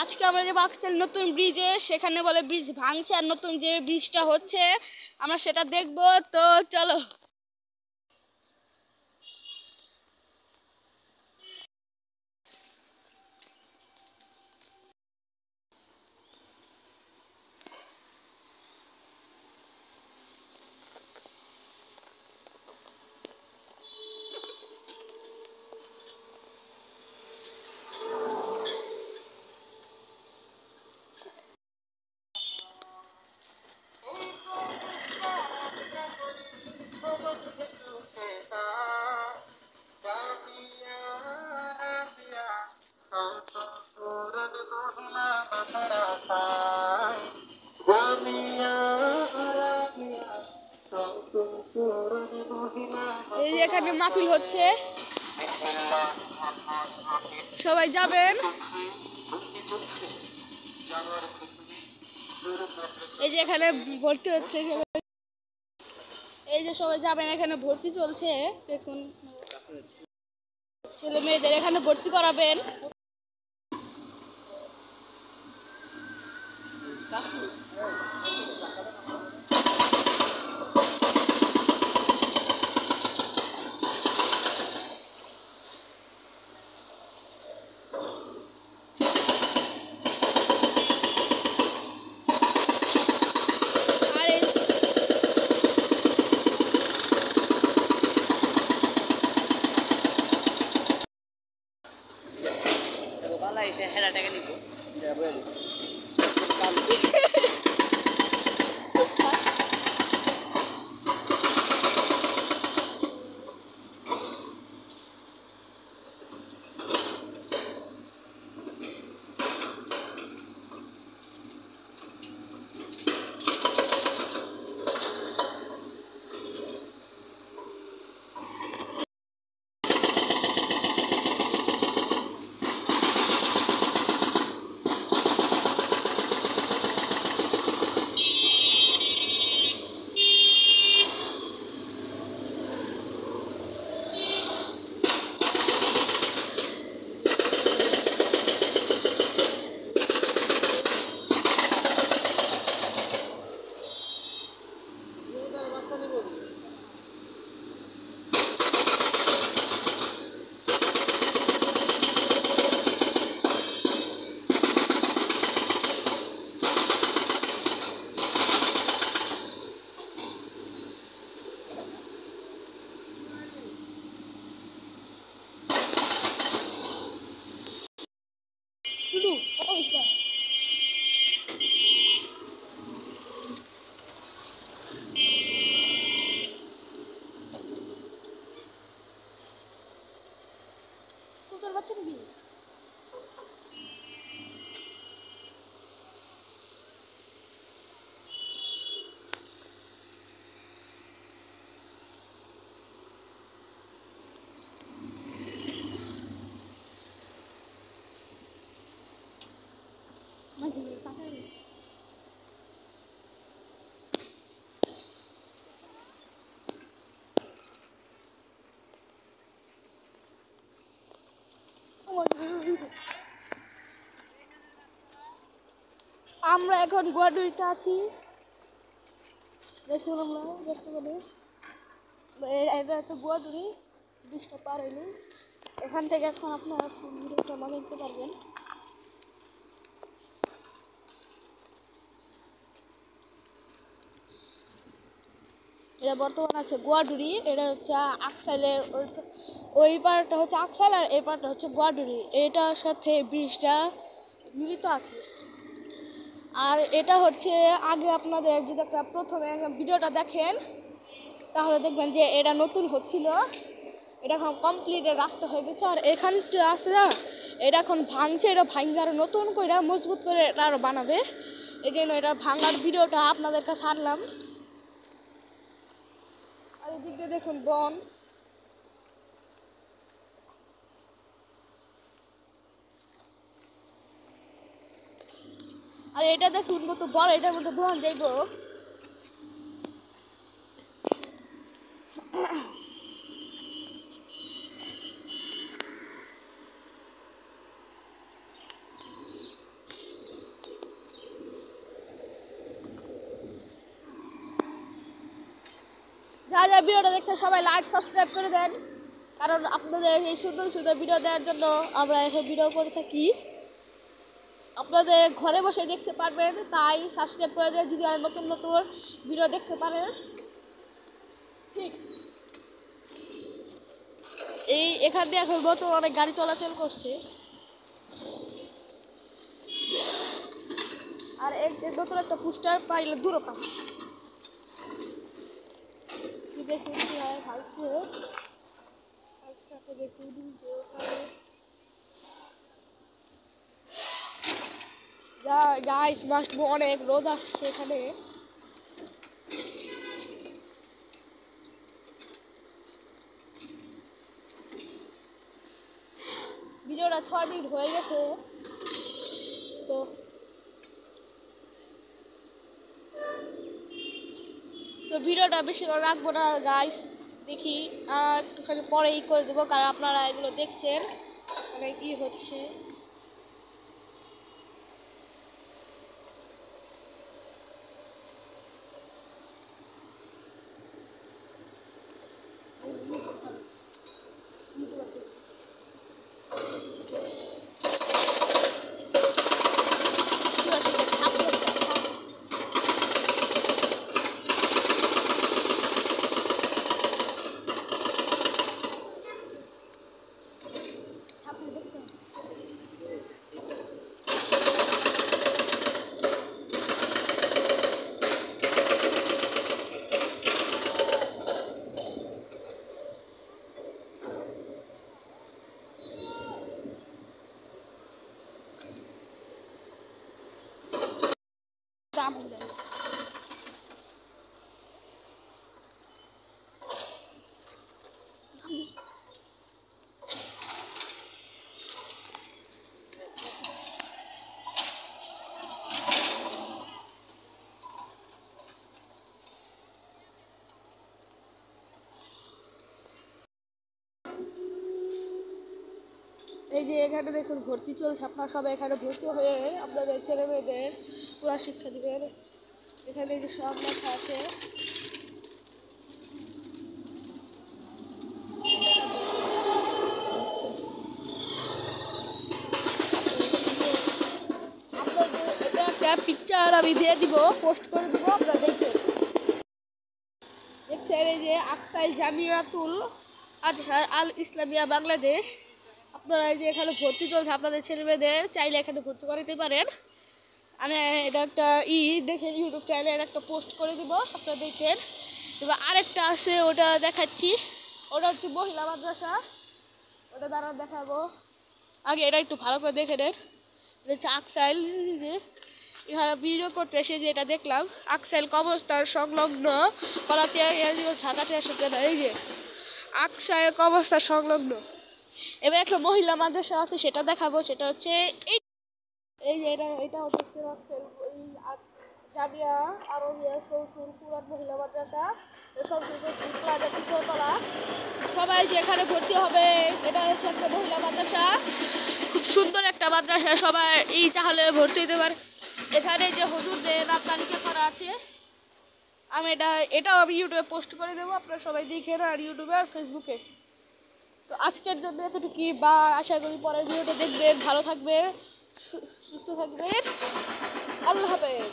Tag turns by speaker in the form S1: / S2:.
S1: আজকে আমরা যে বাক্সেল নতুন ব্রিজে, সেখানে বলে ব্রিজ ভাঙছে আর নতুন যে ব্রিজটা হচ্ছে আমরা সেটা দেখবো। তো চলো। এই যে এখানে মাহফিল হচ্ছে, সবাই যাবেন। এই যে এখানে ভর্তি হচ্ছে, এই যে সবাই যাবেন, এখানে ভর্তি চলছে। দেখুন ছেলে মেয়েদের এখানে ভর্তি করাবেন।
S2: হেরাটাকে নিব
S1: আমরা এখন গুয়াডুরিতে আছি। দেখুন আমরা দেখতে পারি এটা হচ্ছে গুয়াডুরি, ব্রিজটা পার হইলে এখান থেকে এখন আপনারা ভিডিওটা বানাতে পারবেন। এটা বর্তমানে আছে গুয়াডুরি, এটা হচ্ছে আকসাইলের ওই পারটা হচ্ছে আকসাইল আর এই পারটা হচ্ছে গুয়াডুরি, এটার সাথে ব্রিজটা মিলিত আছে। আর এটা হচ্ছে আগে আপনাদের যদি একটা প্রথমে ভিডিওটা দেখেন তাহলে দেখবেন যে এটা নতুন হচ্ছিল, এটা এখন কমপ্লিট রাস্তা হয়ে গেছে। আর এখানটা আছে না, এটা এখন ভাঙছে, এটা ভাঙছে আরো নতুন করে মজবুত করে এটা আরো বানাবে। এই জন্য এটা ভাঙার ভিডিওটা আপনাদের কাছে ছাড়লাম। আর এদিক দিয়ে দেখুন বন, আর এটা দেখুন কত বড়, এটার মধ্যে বন যাইব। যারা ভিডিওটা দেখছেন সবাই লাইক সাবস্ক্রাইব করে দেন, কারণ আপনাদের এই সুন্দর সুন্দর ভিডিও দেওয়ার জন্য আমরা এখন ভিডিও করে থাকি। আপনাদের ঘরে বসে দেখতে পারবেন, তাই সাবস্ক্রাইব করে দেন যদি আর নতুন নতুন ভিডিও দেখতে পারেন। ঠিক এখান দিয়ে এখন বর্তমানে অনেক গাড়ি চলাচল করছে। আর নতুন একটা পোস্টার পাইলে দূরে পাই দেখুন ভালছে দেখুন যে গাইস অনেক রোদ আসছে এখানে। ভিডিওটা 6 মিনিট হয়ে গেছে, তো ভিডিওটা বেশি করে রাখবো না গাইস, দেখি আর একটুখানি পরেই করে দেবো, কারণ আপনারা এগুলো দেখছেন মানে কি হচ্ছে। এই যে এখানে দেখুন ভর্তি চলছে, আপনারা সবাই এখানে ভর্তি হয়ে আপনাদের ছেলে মেয়েদের পুরা শিক্ষা দিবেন। এখানে যে সব লেখা আছে, এটা একটা পিকচার আমি দিয়ে দিব, পোস্ট করে দিব, আপনারা দেখবেন। দেখছেন এই যে আকসাই জামিয়াতুল আজহার আল ইসলামিয়া বাংলাদেশ। আপনারা এই যে এখানে ভর্তি চলছে, আপনাদের ছেলেমেয়েদের চাইলে এখানে ভর্তি করাতে পারেন। আমি এটা একটা দেখেন ইউটিউব চ্যানেলে একটা পোস্ট করে দিব, আপনারা দেখেন। এবার আরেকটা আছে ওটা দেখাচ্ছি, ওটা হচ্ছে মহিলা মাদ্রাসা, ওটা দ্বারা দেখাবো। আগে এটা একটু ভালো করে দেখে নেন। এটা হচ্ছে আকসাইল, যে এখানে ভিডিও করতে এসে যে এটা দেখলাম আকসাইল কবরস্থান সংলগ্ন কলাতিয়া ঢাকাতে আসতে না, এই যে আকসাইল কবরস্থান সংলগ্ন। এবার একটা মহিলা মাদ্রাসা আছে সেটা দেখাবো, সেটা হচ্ছে এই যে এটা হচ্ছে জামিয়া আরবিয়া শৌসুল কুরআন মহিলা মাদ্রাসা, তৃতীয়তলা। সবাই যে এখানে ভর্তি হবে, এটা হচ্ছে একটা মহিলা মাদ্রাসা, খুব সুন্দর একটা মাদ্রাসা, সবাই তাহলে ভর্তি হতে পারে। এখানে যে হুজুরদের নাম তালিকা করা আছে, আমি এটাও আমি ইউটিউবে পোস্ট করে দেবো, আপনারা সবাই দেখেন আর ইউটিউবে আর ফেসবুকে। তো আজকের জন্য এতটুকুই, বা আশা করি পরের ভিডিওটা দেখবেন, ভালো থাকবেন, সুস্থ থাকবেন, আল্লাহ হাফেজ।